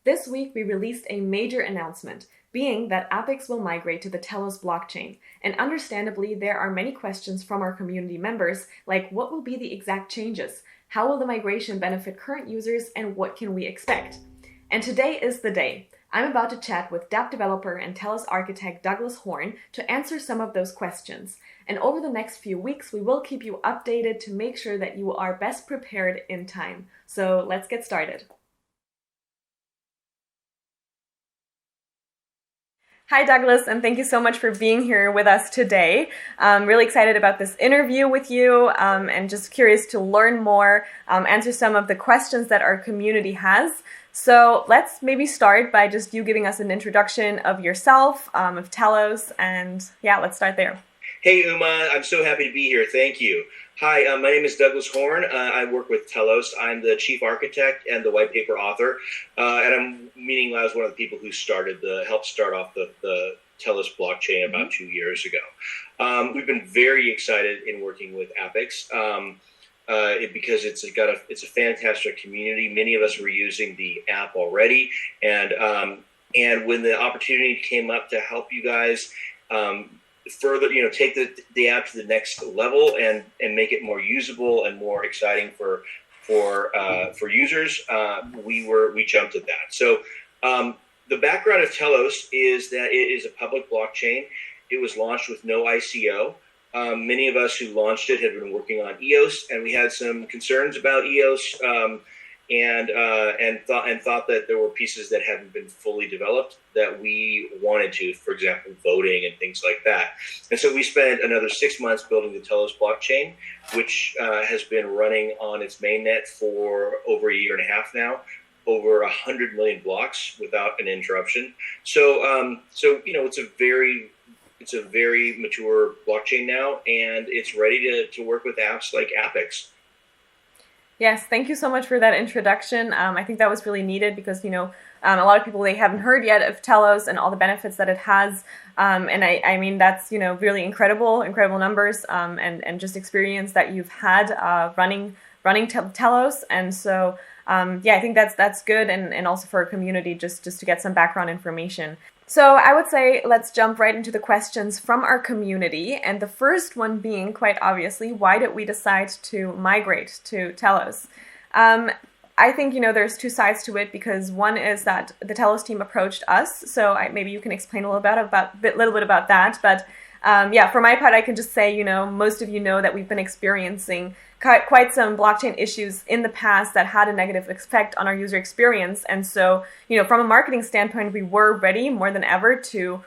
This week, we released a major announcement, being that APPICS will migrate to the Telos blockchain. And understandably, there are many questions from our community members, like what will be the exact changes? How will the migration benefit current users, and what can we expect? And today is the day. I'm about to chat with ddAPP developer and Telos architect Douglas Horn to answer some of those questions. And over the next few weeks, we will keep you updated to make sure that you are best prepared in time. So let's get started. Hi, Douglas, and thank you so much for being here with us today. I'm really excited about this interview with you and just curious to learn more, answer some of the questions that our community has. So let's maybe start by just you giving us an introduction of yourself, of Telos, and yeah, let's start there. Hey, Uma, I'm so happy to be here. Thank you. Hi, my name is Douglas Horn. I work with Telos. I'm the chief architect and the white paper author, and I'm meaning I was one of the people who helped start off the Telos blockchain about 2 years ago. We've been very excited in working with APPICS because it's a fantastic community. Many of us were using the app already, and when the opportunity came up to help you guys further, take the app to the next level and make it more usable and more exciting for users, we jumped at that. So the background of Telos is that it is a public blockchain. It was launched with no ICO. Many of us who launched it had been working on EOS, and we had some concerns about EOS and thought that there were pieces that hadn't been fully developed that we wanted to, for example, voting and things like that. And so we spent another 6 months building the Telos blockchain, which has been running on its mainnet for over a year and a half now, over 100 million blocks without an interruption. So it's a very mature blockchain now, and it's ready to work with apps like APPICS. Yes, thank you so much for that introduction. I think that was really needed because, a lot of people, they haven't heard yet of Telos and all the benefits that it has. And I mean, that's, really incredible numbers and just experience that you've had running Telos. And so, I think that's good. And also for a community, just to get some background information. So I would say let's jump right into the questions from our community. And the first one being, quite obviously, why did we decide to migrate to Telos? I think, there's two sides to it, because one is that the Telos team approached us. So maybe you can explain a little bit about that. But for my part, I can just say, most of you know that we've been experiencing quite some blockchain issues in the past that had a negative effect on our user experience. And so, from a marketing standpoint, we were ready more than ever to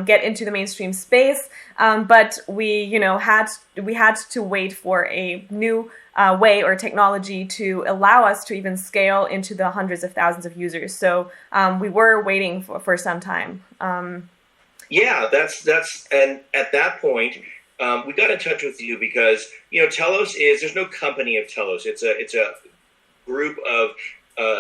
get into the mainstream space. But we had to wait for a new way or technology to allow us to even scale into the hundreds of thousands of users. So we were waiting for some time. Yeah, and at that point, we got in touch with you because, Telos there's no company of Telos. It's a group of,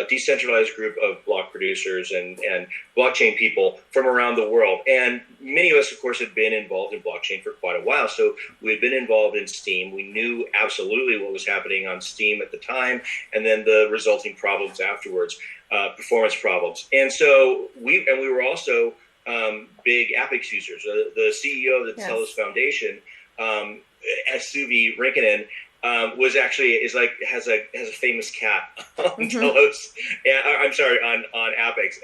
decentralized group of block producers and blockchain people from around the world. And many of us, of course, have been involved in blockchain for quite a while. So we had been involved in Steem. We knew absolutely what was happening on Steem at the time, and then the resulting problems afterwards, performance problems. And so we were also big APPICS users. The CEO of the Telos Foundation, Suvi Rinkinen, has a famous cat on Telos. I'm sorry, on APPICS.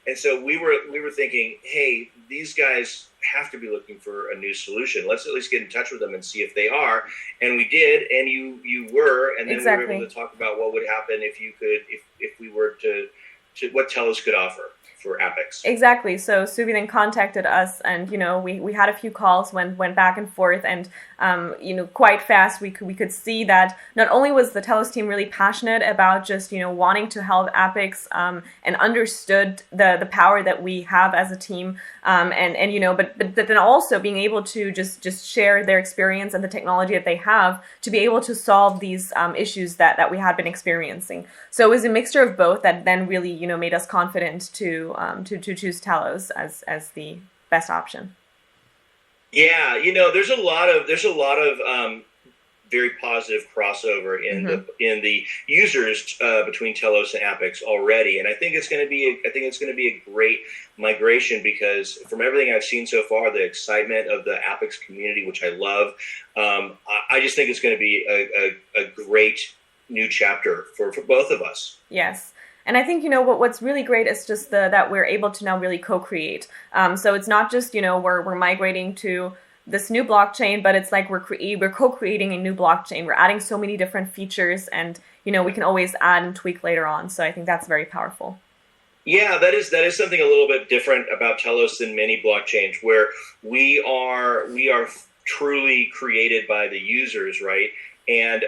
And so we were thinking, hey, these guys have to be looking for a new solution. Let's at least get in touch with them and see if they are. And we did, and you were, and then we were able to talk about what would happen if we were to what Telos could offer for APPICS. Exactly. So Suvi then contacted us, and we had a few calls, went back and forth, and quite fast we could see that not only was the Telos team really passionate about just wanting to help APPICS and understood the power that we have as a team, but then also being able to just share their experience and the technology that they have to be able to solve these issues that we had been experiencing. So it was a mixture of both that then really made us confident to choose Telos as the best option. Yeah, there's a lot of very positive crossover in the users between Telos and APPICS already, and I think it's going to be a great migration, because from everything I've seen so far, the excitement of the APPICS community, which I love, I just think it's going to be a great new chapter for both of us. Yes. And I think, what's really great is just that we're able to now really co-create. So it's not just, we're migrating to this new blockchain, but it's like we're co-creating a new blockchain. We're adding so many different features, and, we can always add and tweak later on. So I think that's very powerful. Yeah, that is something a little bit different about Telos than many blockchains, where we are truly created by the users, right? And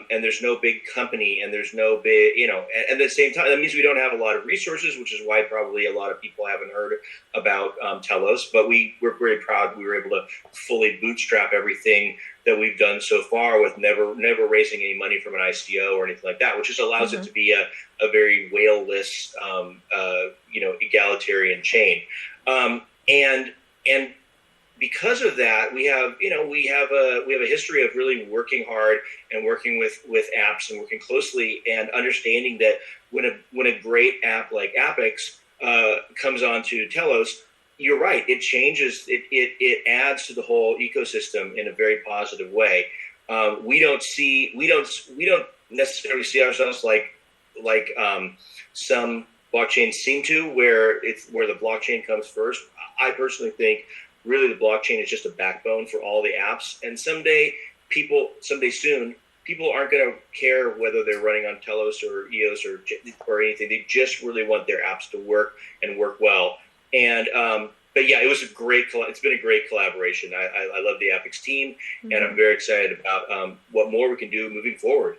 there's no big company, and there's no big, and at the same time, that means we don't have a lot of resources, which is why probably a lot of people haven't heard about Telos. But we're very proud we were able to fully bootstrap everything that we've done so far, with never raising any money from an ICO or anything like that, which just allows it to be a very whale-less, egalitarian chain, and because of that, we have a history of really working hard and working with apps and working closely, and understanding that when a great app like APPICS comes onto Telos, you're right, it changes, it adds to the whole ecosystem in a very positive way. We don't necessarily see ourselves like some blockchains seem to, where the blockchain comes first. I personally think really the blockchain is just a backbone for all the apps, and someday soon people aren't going to care whether they're running on Telos or EOS or anything. They just really want their apps to work and work well. And but yeah, it's been a great collaboration. I love the APPICS team, and I'm very excited about what more we can do moving forward.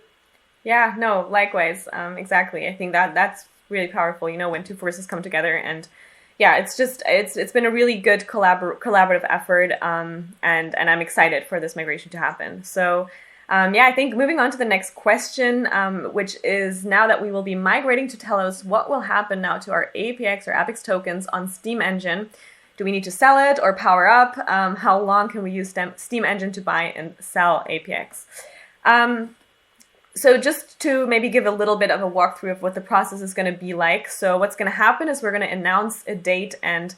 Yeah, no, likewise, exactly. I think that's really powerful. When two forces come together, and yeah, it's been a really good collaborative effort, and I'm excited for this migration to happen. So, I think moving on to the next question, which is, now that we will be migrating to Telos, what will happen now to our APPICS or APPICS tokens on steem-engine? Do we need to sell it or power up? How long can we use steem-engine to buy and sell APPICS? So just to maybe give a little bit of a walkthrough of what the process is going to be like. So what's going to happen is we're going to announce a date and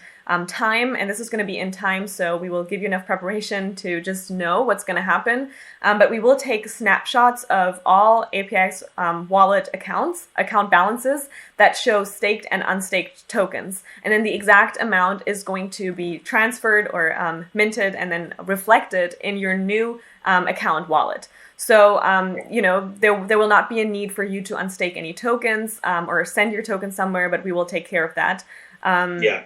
time, and this is going to be in time, so we will give you enough preparation to just know what's going to happen. But we will take snapshots of all APPICS wallet account balances that show staked and unstaked tokens. And then the exact amount is going to be transferred or minted and then reflected in your new account wallet. So, there will not be a need for you to unstake any tokens or send your tokens somewhere, but we will take care of that. Yeah.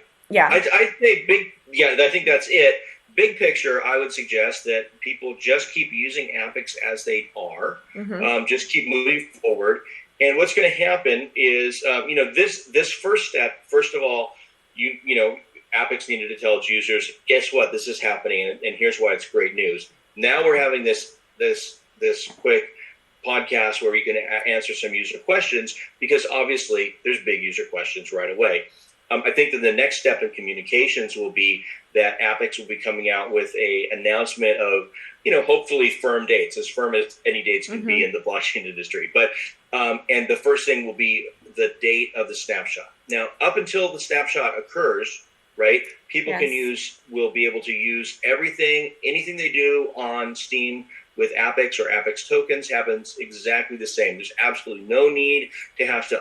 I think that's it. Big picture, I would suggest that people just keep using APPICS as they are. Just keep moving forward. And what's going to happen is, this first step, first of all, APPICS needed to tell its users, guess what, this is happening, and here's why it's great news. Now we're having this quick podcast where we can answer some user questions, because obviously there's big user questions right away. I think that the next step in communications will be that APPICS will be coming out with a announcement of, hopefully firm dates, as firm as any dates can be in the blockchain industry. But and the first thing will be the date of the snapshot. Now, up until the snapshot occurs, right, people will be able to use anything they do on Steem with APPICS or APPICS tokens happens exactly the same. There's absolutely no need to have to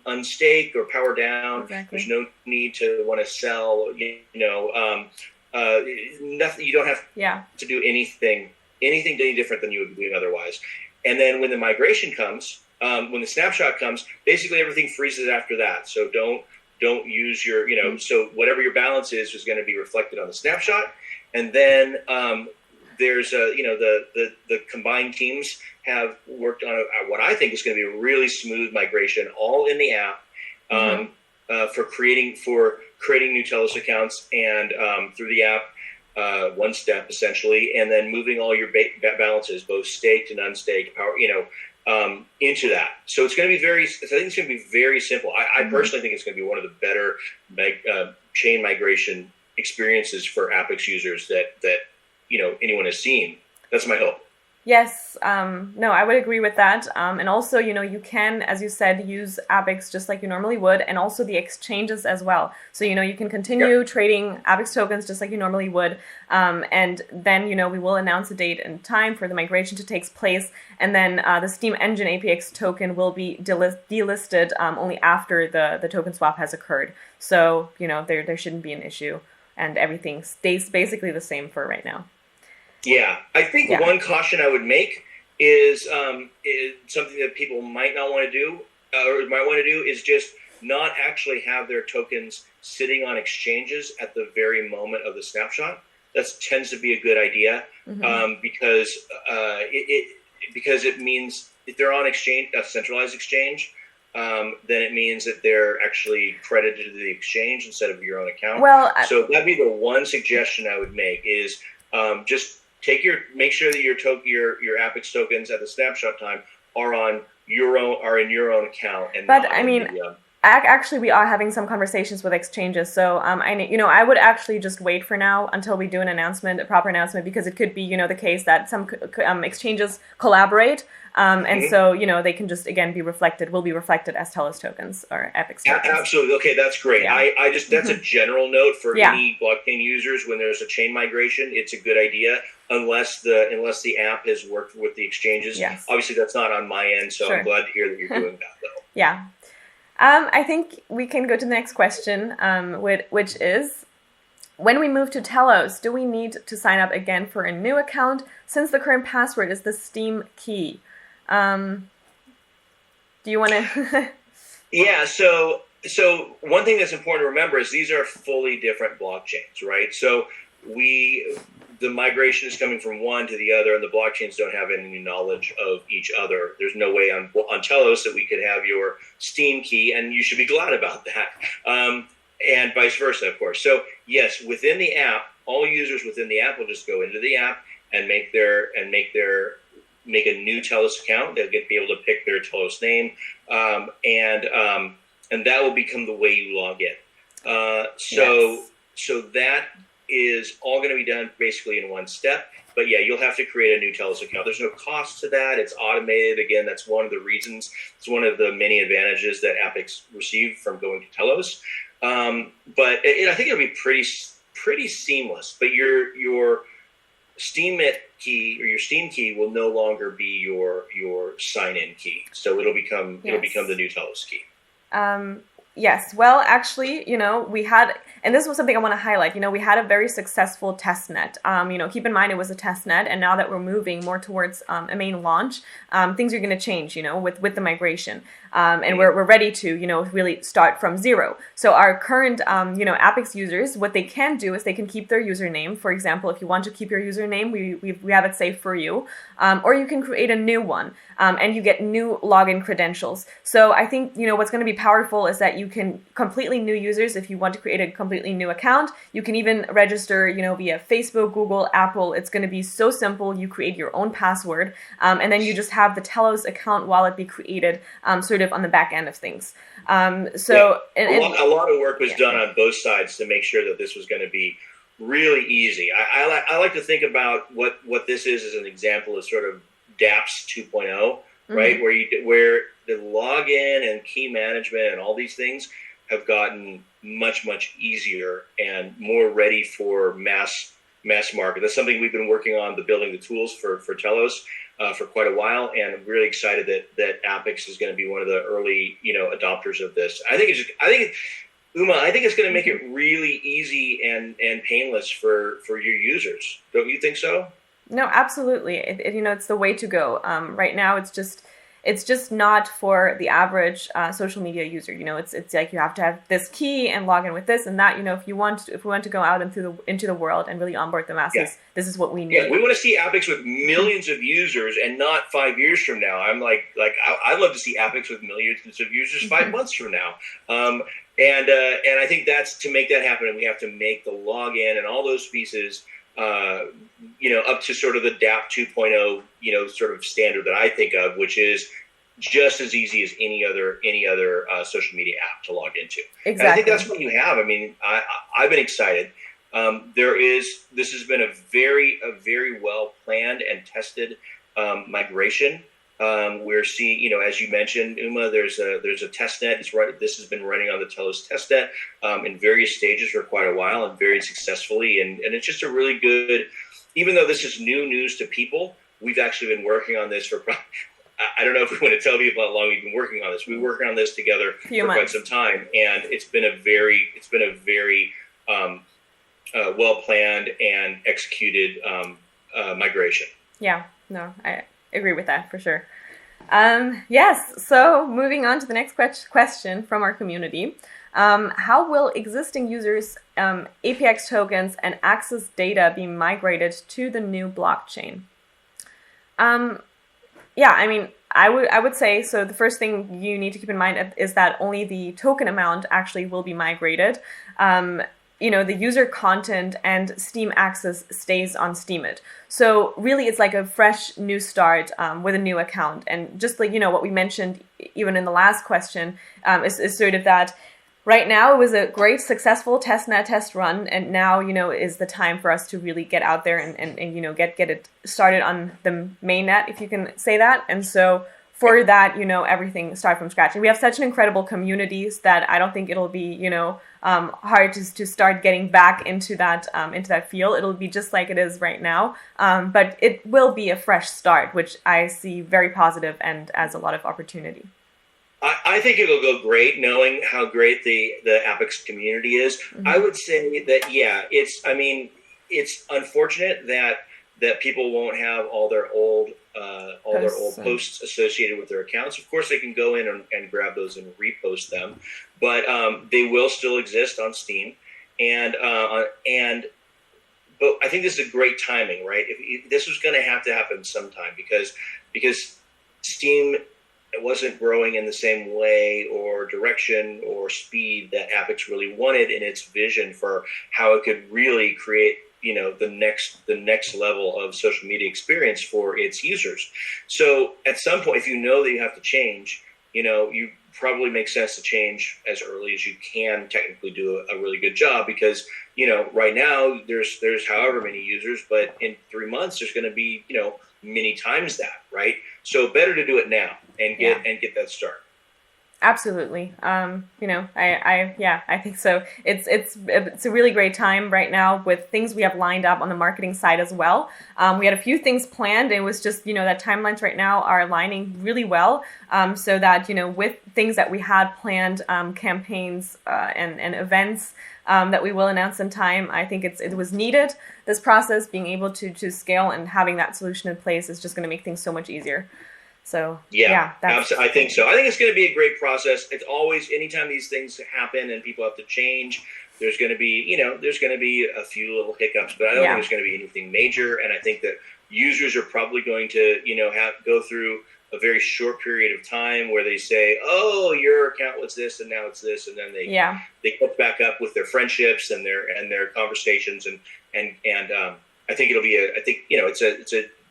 unstake or power down. Exactly. There's no need to want to sell. Nothing. You don't have to do anything any different than you would do otherwise. And then when the migration comes, when the snapshot comes, basically everything freezes after that. So don't use your so whatever your balance is going to be reflected on the snapshot, and then there's the combined teams have worked on what I think is going to be a really smooth migration, all in the app, for creating new Telos accounts, and through the app, one step essentially, and then moving all your balances, both staked and unstaked, into that. So it's going to be I think it's going to be very simple. I personally think it's going to be one of the better chain migration experiences for APPICS users that anyone has seen. That's my hope. Yes, no, I would agree with that. And also, you can, as you said, use APPICS just like you normally would, and also the exchanges as well. So, you can Yep. continue trading APPICS tokens just like you normally would. And then, we will announce a date and time for the migration to take place. And then the steem-engine APX token will be delisted only after the token swap has occurred. So, there shouldn't be an issue. And everything stays basically the same for right now. Yeah, I think Yeah. one caution I would make is something that people might not want to do, or might want to do, is just not actually have their tokens sitting on exchanges at the very moment of the snapshot. That tends to be a good idea, because because it means if they're on exchange, a centralized exchange, then it means that they're actually credited to the exchange instead of your own account. Well, So that'd be the one suggestion I would make is just make sure that your APPICS tokens at the snapshot time are in your own account, and but not I in mean, the actually, we are having some conversations with exchanges. So, I would actually just wait for now until we do an announcement, a proper announcement, because it could be, the case that some exchanges collaborate, and so, they can just again will be reflected as Telos tokens or APPICS tokens. Absolutely. Okay, that's great. Yeah. I just that's a general note for Yeah. any blockchain users. When there's a chain migration, it's a good idea unless the app has worked with the exchanges. Yes. Obviously, that's not on my end, so Sure. I'm glad to hear that you're doing that, though. Yeah. I think we can go to the next question, which is, when we move to Telos, do we need to sign up again for a new account since the current password is the Steam key? Do you want to? Yeah. So one thing that's important to remember is these are fully different blockchains, right? So the migration is coming from one to the other, and the blockchains don't have any knowledge of each other. There's no way on Telos that we could have your Steam key, and you should be glad about that. And vice versa, of course. So yes, within the app, all users within the app will just go into the app and make a new Telos account. They'll be able to pick their Telos name, and that will become the way you log in. So that is all going to be done basically in one step. But yeah, you'll have to create a new Telos account. There's no cost to that. It's automated. Again, that's one of the reasons. It's one of the many advantages that APPICS receive from going to Telos. But I think it'll be pretty seamless. But your Steam key or your Steam key will no longer be your sign-in key. So it'll become the new Telos key. Yes. Well, actually, we had, and this was something I want to highlight, we had a very successful test net. Keep in mind it was a test net, and now that we're moving more towards a main launch, things are going to change, with the migration. And we're ready to, really start from zero. So our current, APPICS users, what they can do is they can keep their username. For example, if you want to keep your username, we have it saved for you. Or you can create a new one, and you get new login credentials. So I think, what's going to be powerful is that you can completely new users, if you want to create a completely new account, you can even register, via Facebook, Google, Apple. It's going to be so simple. You create your own password, and then you just have the Telos account wallet be created, sort of on the back end of things. A lot of work was done on both sides to make sure that this was going to be really easy. I like to think about what this is as an example of sort of dApps 2.0, right? Where the login and key management and all these things have gotten much, much easier and more ready for mass market. That's something we've been working on, building the tools for Telos for quite a while, and I'm really excited that APPICS is going to be one of the early adopters of this. I think it's going to make it really easy and painless for your users. Don't you think so? No, absolutely. It's the way to go. Right now, it's just not for the average social media user. It's like you have to have this key and log in with this and that. If we want to go out into the world and really onboard the masses, this is what we need. Yeah, we want to see APPICS with millions of users, and not 5 years from now. I'm like I'd love to see APPICS with millions of users 5 months from now. And I think that's to make that happen, and we have to make the login and all those pieces, up to sort of the dAPP 2.0, sort of standard that I think of, which is just as easy as any other social media app to log into. Exactly. And I think that's what you have. I mean, I've been excited. This has been a very well planned and tested migration. We're seeing, as you mentioned, Uma, there's a test net. This has been running on the Telos test net in various stages for quite a while and very successfully. And it's just a really good, even though this is new news to people, we've actually been working on this for, I don't know if we want to tell people how long we've been working on this. We've been working on this together for quite some time, and it's been a very well planned and executed migration. Yeah, no, I agree with that for sure. Yes, so moving on to the next question from our community. How will existing users' APPICS tokens and access data be migrated to the new blockchain? Yeah, I mean, I would say, so the first thing you need to keep in mind is that only the token amount actually will be migrated. The user content and Steam access stays on Steemit. So really it's like a fresh new start with a new account. And just like, what we mentioned even in the last question is sort of that right now it was a great successful testnet test run. And now, is the time for us to really get out there and get it started on the mainnet, if you can say that. And so for that, everything start from scratch. And we have such an incredible communities that I don't think it'll be, hard to start getting back into that field. It'll be just like it is right now. But it will be a fresh start, which I see very positive and as a lot of opportunity. I think it'll go great, knowing how great the APPICS community is. Mm-hmm. I would say that, yeah, it's unfortunate that people won't have all their old posts associated with their accounts. Of course, they can go in and grab those and repost them, but they will still exist on Steam. But I think this is a great timing, right? This was going to happen sometime because Steam wasn't growing in the same way or direction or speed that APPICS really wanted in its vision for how it could really create the next level of social media experience for its users. So at some point, if you know that you have to change, you probably make sense to change as early as you can technically do a really good job, because right now there's however many users, but in 3 months there's going to be many times that, right? So better to do it now and get that start. Absolutely. I think so. It's a really great time right now with things we have lined up on the marketing side as well. We had a few things planned. It was just, that timelines right now are aligning really well. So that, with things that we had planned, campaigns and events that we will announce in time, I think it was needed. This process, being able to scale and having that solution in place is just going to make things so much easier. So absolutely. I think so. I think it's going to be a great process. It's always, anytime these things happen and people have to change, there's going to be a few little hiccups, but I don't think there's going to be anything major. And I think that users are probably going to go through a very short period of time where they say, oh, your account was this and now it's this, and then they catch back up with their friendships and their conversations, and I think it'll be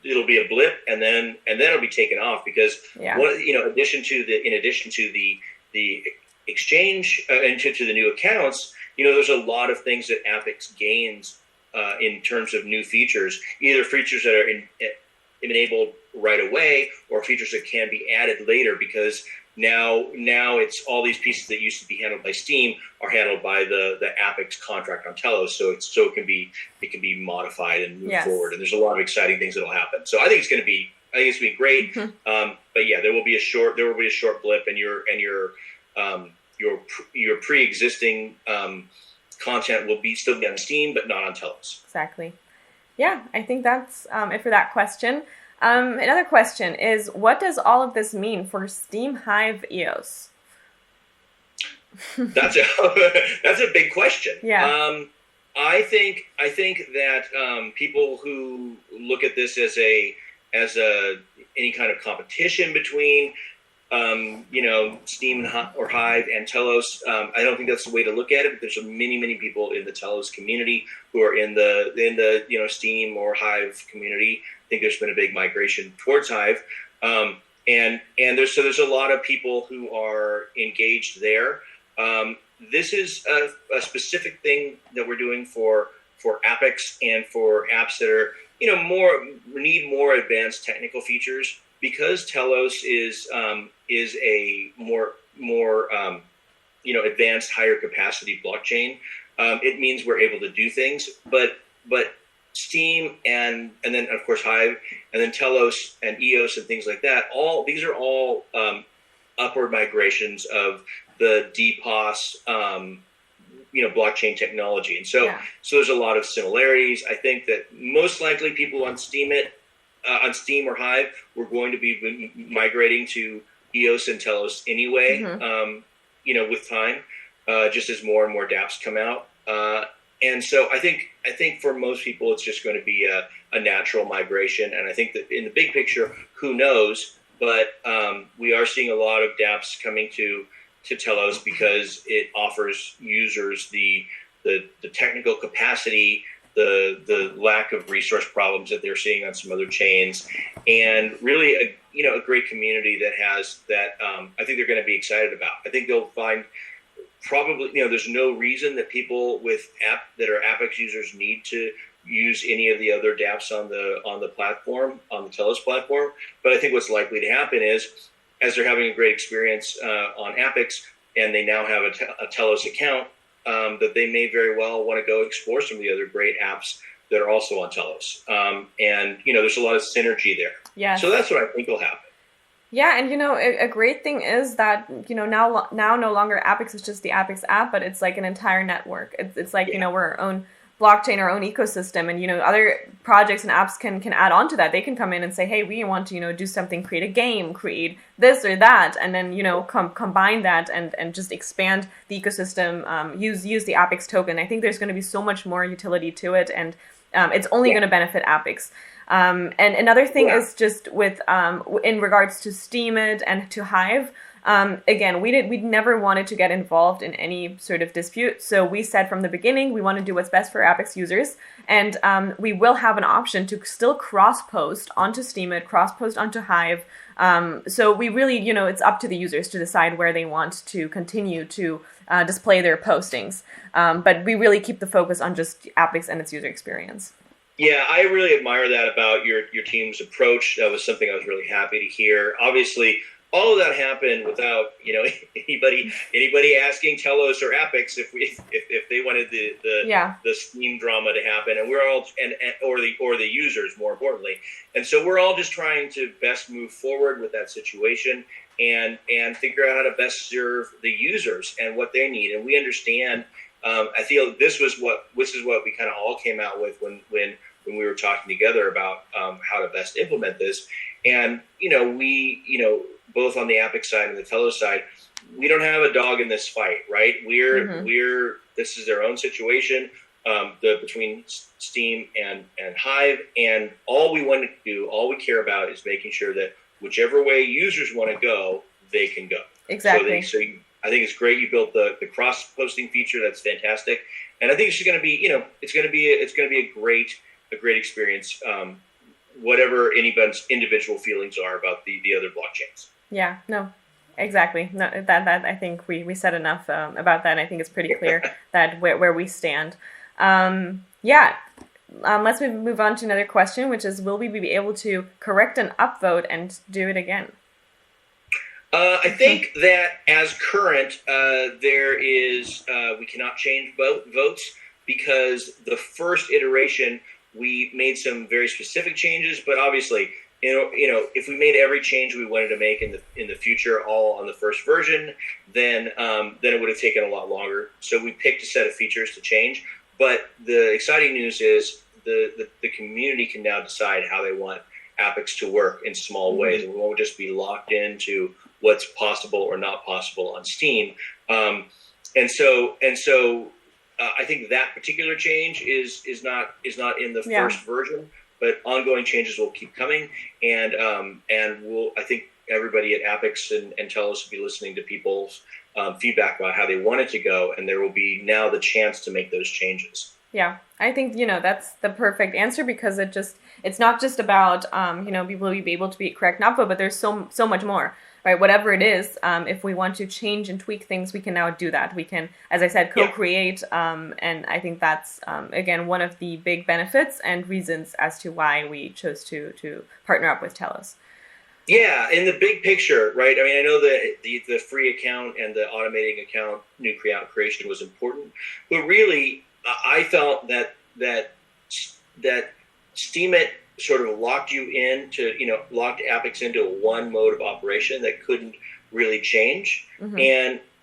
it'll be a blip, and then it'll be taken off, because in addition to the exchange and to the new accounts, there's a lot of things that APPICS gains in terms of new features, either features that are enabled right away or features that can be added later, because now it's all these pieces that used to be handled by Steam are handled by the APPICS contract on Telos, so it can be modified and move forward, and there's a lot of exciting things that'll happen. So I think it's going to be great. Mm-hmm. But yeah, there will be a short blip, and your pre-existing content will still be on Steam, but not on Telos. Exactly. Yeah, I think that's it for that question. Another question is, what does all of this mean for Steem Hive EOS? That's a big question. Yeah. I think that people who look at this as any kind of competition between Steem or Hive and Telos, I don't think that's the way to look at it. There's many people in the Telos community who are in the Steem or Hive community. I think there's been a big migration towards Hive, and there's a lot of people who are engaged there. This is a specific thing that we're doing for APPICS and for apps that are need more advanced technical features because Telos is a more advanced, higher capacity blockchain. It means we're able to do things, but Steem and then of course Hive and then Telos and EOS and things like that. These are all upward migrations of the ddPoS blockchain technology, and so there's a lot of similarities. I think that most likely people on Steem or Hive, we're going to be migrating to EOS and Telos anyway. With time, just as more and more dApps come out. And so I think for most people, it's just going to be a natural migration. And I think that in the big picture, who knows? But we are seeing a lot of dApps coming to Telos because it offers users the technical capacity, the lack of resource problems that they're seeing on some other chains, and really a great community that has that. I think they're going to be excited about. I think they'll find probably there's no reason that people that are APPICS users need to use any of the other dApps on the platform, on the Telos platform. But I think what's likely to happen is, as they're having a great experience on APPICS and they now have a Telos account, that they may very well want to go explore some of the other great apps that are also on Telos. And there's a lot of synergy there. Yeah. So that's what I think will happen. Yeah, and a great thing is that now no longer APPICS is just the APPICS app, but it's like an entire network. It's like we're our own blockchain, our own ecosystem, and other projects and apps can add on to that. They can come in and say, hey, we want to do something, create a game, create this or that, and then combine that and just expand the ecosystem. Use the APPICS token. I think there's going to be so much more utility to it, and it's only going to benefit APPICS. And another thing is just with in regards to Steemit and to Hive. Again, we never wanted to get involved in any sort of dispute. So we said from the beginning, we want to do what's best for APPICS users. And we will have an option to still cross-post onto Steemit, cross-post onto Hive. So we really, it's up to the users to decide where they want to continue to display their postings. But we really keep the focus on just APPICS and its user experience. Yeah, I really admire that about your team's approach. That was something I was really happy to hear. Obviously, all of that happened without anybody asking Telos or APPICS if they wanted the Steem drama to happen, and we're all or the users more importantly, and so we're all just trying to best move forward with that situation and figure out how to best serve the users and what they need, and we understand. I feel this is what we kind of all came out with when we were talking together about how to best implement this, and we both on the APPICS side and the Telos side, we don't have a dog in this fight, right? This is their own situation between Steem and Hive, and all we want to do, all we care about is making sure that whichever way users want to go, they can go. Exactly. So I think it's great you built the cross posting feature. That's fantastic, and I think it's just going to be it's going to be a great experience. Whatever anybody's individual feelings are about the other blockchains. Yeah, no, exactly. No, that I think we said enough about that. And I think it's pretty clear that where we stand. Let's move on to another question, which is, will we be able to correct an upvote and do it again? I think that as current, there is we cannot change votes because the first iteration we made some very specific changes, but obviously. If we made every change we wanted to make in the future all on the first version, then it would have taken a lot longer. So we picked a set of features to change. But the exciting news is the community can now decide how they want APPICS to work in small ways, and we won't just be locked into what's possible or not possible on Steem. And so I think that particular change is not in the first version. But ongoing changes will keep coming, and I think everybody at APPICS and Telos will be listening to people's feedback about how they want it to go, and there will be now the chance to make those changes. Yeah, I think that's the perfect answer, because it's not just about people will be able to be correct and upvote, but there's so much more. right? Whatever it is, if we want to change and tweak things, we can now do that. We can, as I said, co-create, and I think that's, again, one of the big benefits and reasons as to why we chose to partner up with Telos. Yeah, in the big picture, right? I mean, I know that the free account and the automating account new creation was important, but really, I felt that Steemit sort of locked you into, locked APPICS into one mode of operation that couldn't really change.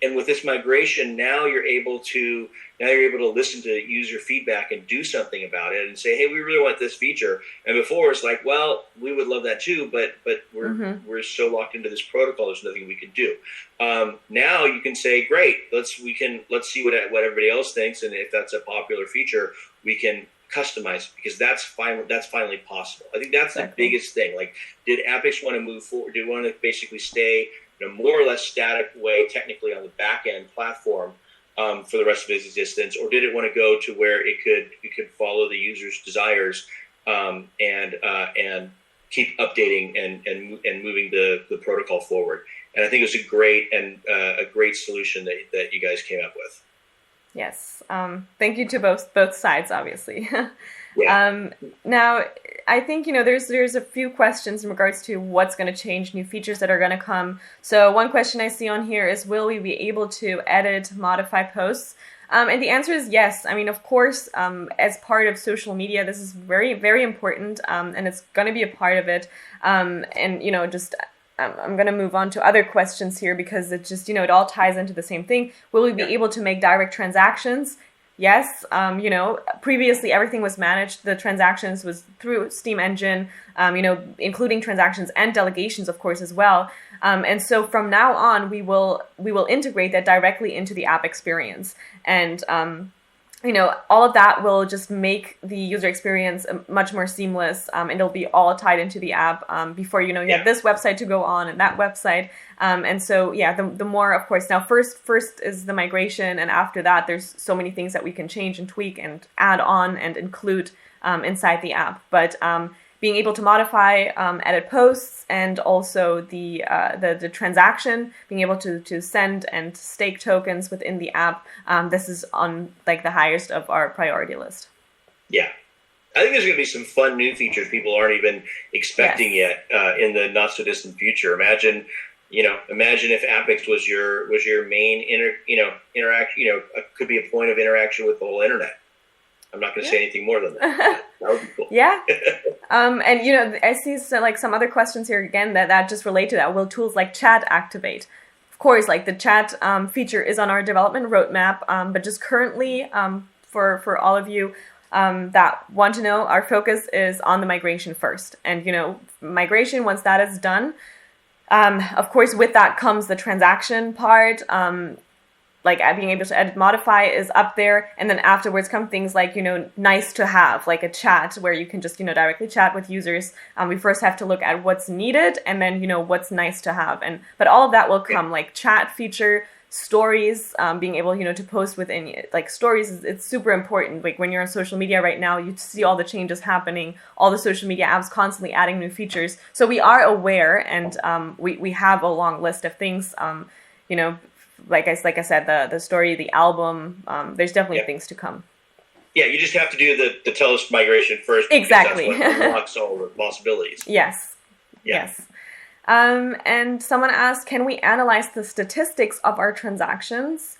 And with this migration, now you're able to listen to user feedback and do something about it and say, hey, we really want this feature. And before it's like, well, we would love that too, but we're so locked into this protocol, there's nothing we can do. Now you can say, great, let's see what everybody else thinks, and if that's a popular feature, we can customize it, because that's finally possible. I think that's the biggest thing. Like, did APPICS want to move forward? Did it want to basically stay in a more or less static way, technically, on the back end platform for the rest of its existence, or did it want to go to where it could follow the user's desires and keep updating and moving the protocol forward? And I think it was a great solution that you guys came up with. Yes. Thank you to both sides, obviously. Yeah. Now, I think, there's a few questions in regards to what's going to change, new features that are going to come. So one question I see on here is, will we be able to edit, modify posts? And the answer is yes. I mean, of course, as part of social media, this is very, very important, and it's going to be a part of it. And, I'm going to move on to other questions here, because it just, it all ties into the same thing. Will we be able to make direct transactions? Yes. Previously everything was managed. The transactions was through steem-engine, including transactions and delegations, of course, as well. And so from now on, we will integrate that directly into the app experience. And, all of that will just make the user experience much more seamless, and it'll be all tied into the app before, you have this website to go on and that website. And so, the more, of course, now first is the migration, and after that, there's so many things that we can change and tweak and add on and include inside the app. But being able to modify, edit posts, and also the transaction, being able to send and stake tokens within the app, this is on the highest of our priority list. Yeah. I think there's going to be some fun new features people aren't even expecting yet in the not so distant future. Imagine if APPICS was your main interaction. Could be a point of interaction with the whole internet. I'm not going to say anything more than that. That would be cool. Yeah. And I see some other questions here again that just relate to that. Will tools like chat activate? Of course, the chat feature is on our development roadmap, but just currently, for all of you that want to know, our focus is on the migration first. And migration, once that is done, of course, with that comes the transaction part. Being able to edit, modify is up there. And then afterwards come things like, nice to have, like a chat where you can just, directly chat with users. We first have to look at what's needed and then, what's nice to have. But all of that will come, like chat feature, stories, being able, to post within, stories, it's super important. Like when you're on social media right now, you see all the changes happening, all the social media apps constantly adding new features. So we are aware, and we have a long list of things, like I said, the story, the album, there's definitely things to come. Yeah, you just have to do the Telos migration first. Exactly. That's what unlocks all the possibilities. Yes. Yeah. Yes. And someone asked, can we analyze the statistics of our transactions?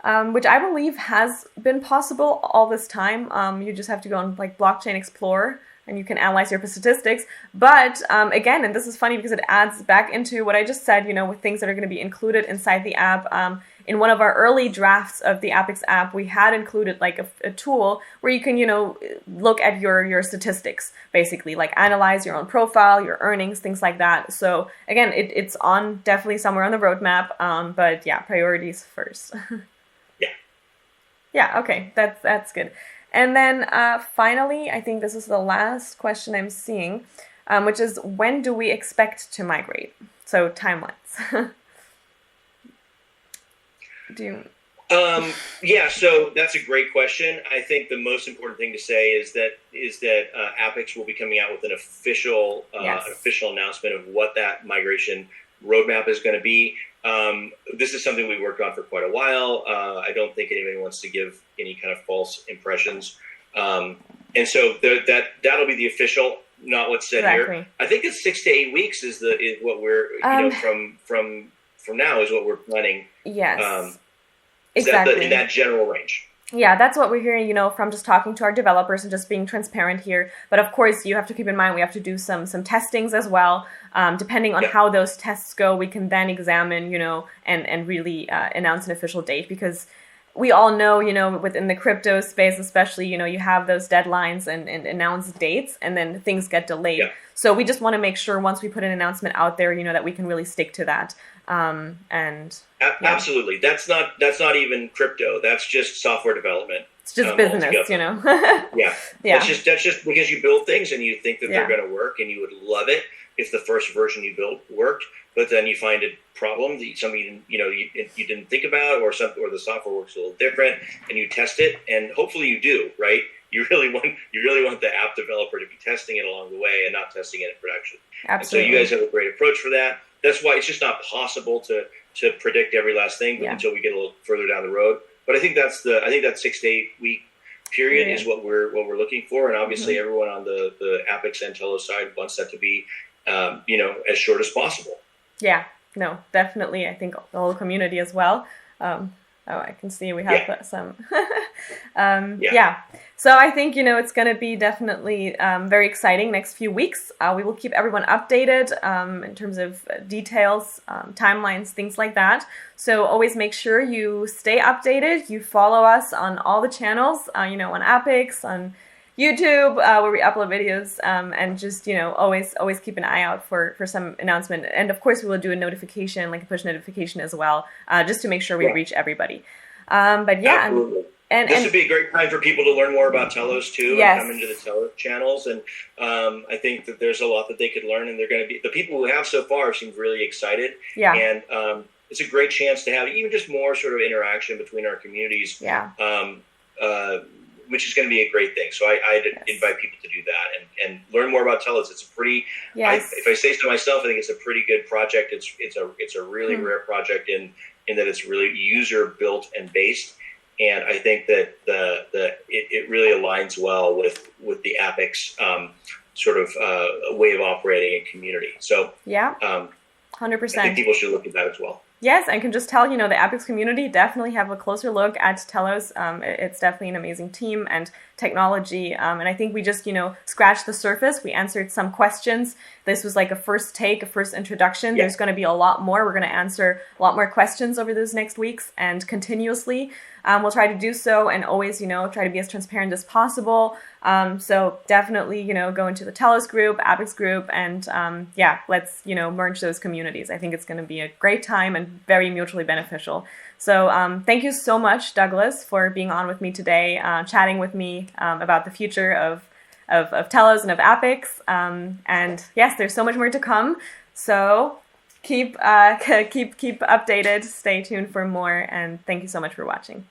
Which I believe has been possible all this time. You just have to go on Blockchain Explorer, and you can analyze your statistics. But again, and this is funny because it adds back into what I just said, with things that are going to be included inside the app. In one of our early drafts of the APPICS app, we had included a tool where you can, look at your statistics, basically, analyze your own profile, your earnings, things like that. So again, it's on definitely somewhere on the roadmap. But yeah, priorities first. Yeah. Yeah, okay, that's good. And then finally, I think this is the last question I'm seeing, which is, when do we expect to migrate? So timelines. Yeah, so that's a great question. I think the most important thing to say is that APPICS will be coming out with an official announcement of what that migration roadmap is going to be. This is something we worked on for quite a while. I don't think anybody wants to give any kind of false impressions. And so that'll be the official, not what's said here. I think it's 6 to 8 weeks is what we're from now is what we're planning. Yes, exactly in that general range. Yeah, that's what we're hearing, from just talking to our developers and just being transparent here. But of course, you have to keep in mind we have to do some testings as well. Depending on how those tests go, we can then examine, and really announce an official date, because we all know, within the crypto space especially, you have those deadlines and announce dates, and then things get delayed. Yeah. So we just want to make sure once we put an announcement out there, that we can really stick to that. Absolutely. That's not even crypto. That's just software development. It's just business, Yeah. That's just because you build things and you think that they're going to work, and you would love it if the first version you built worked, but then you find a problem that something you didn't think about, or the software works a little different, and you test it, and hopefully you do, right? You really want the app developer to be testing it along the way and not testing it in production. Absolutely. And so you guys have a great approach for that. That's why it's just not possible to predict every last thing until we get a little further down the road. But I think that 6 to 8 week period is what we're looking for, and obviously everyone on the APPICS and Telos side wants that to be as short as possible. Yeah, no, definitely. I think the whole community as well. I can see we have some. So I think, it's going to be definitely very exciting next few weeks. We will keep everyone updated in terms of details, timelines, things like that. So always make sure you stay updated. You follow us on all the channels, on APPICS, on YouTube, where we upload videos, and just, always keep an eye out for some announcement. And of course, we will do a notification, like a push notification as well, just to make sure we reach everybody. But yeah, this would be a great time for people to learn more about Telos too, and come into the Telos channels. And I think that there's a lot that they could learn, and they're going to be, the people who have so far seem really excited. Yeah. And it's a great chance to have even just more sort of interaction between our communities. Yeah. Which is going to be a great thing. So I'd invite people to do that and learn more about Telos. It's a pretty, if I say so myself, I think it's a pretty good project. It's a really rare project in that it's really user built and based. And I think that it really aligns well with the APPICS sort of way of operating and community. So 100%. I think people should look at that as well. Yes, I can just tell, the APPICS community definitely have a closer look at Telos. It's definitely an amazing team and technology. And I think we just, scratched the surface. We answered some questions. This was like a first introduction. There's going to be a lot more. We're going to answer a lot more questions over those next weeks and continuously. We'll try to do so and always, try to be as transparent as possible. So definitely, go into the Telos group, APPICS group, and let's, merge those communities. I think it's going to be a great time and very mutually beneficial. So thank you so much, Douglas, for being on with me today, chatting with me about the future of Telos and of APPICS. And yes, there's so much more to come. So keep updated, stay tuned for more, and thank you so much for watching.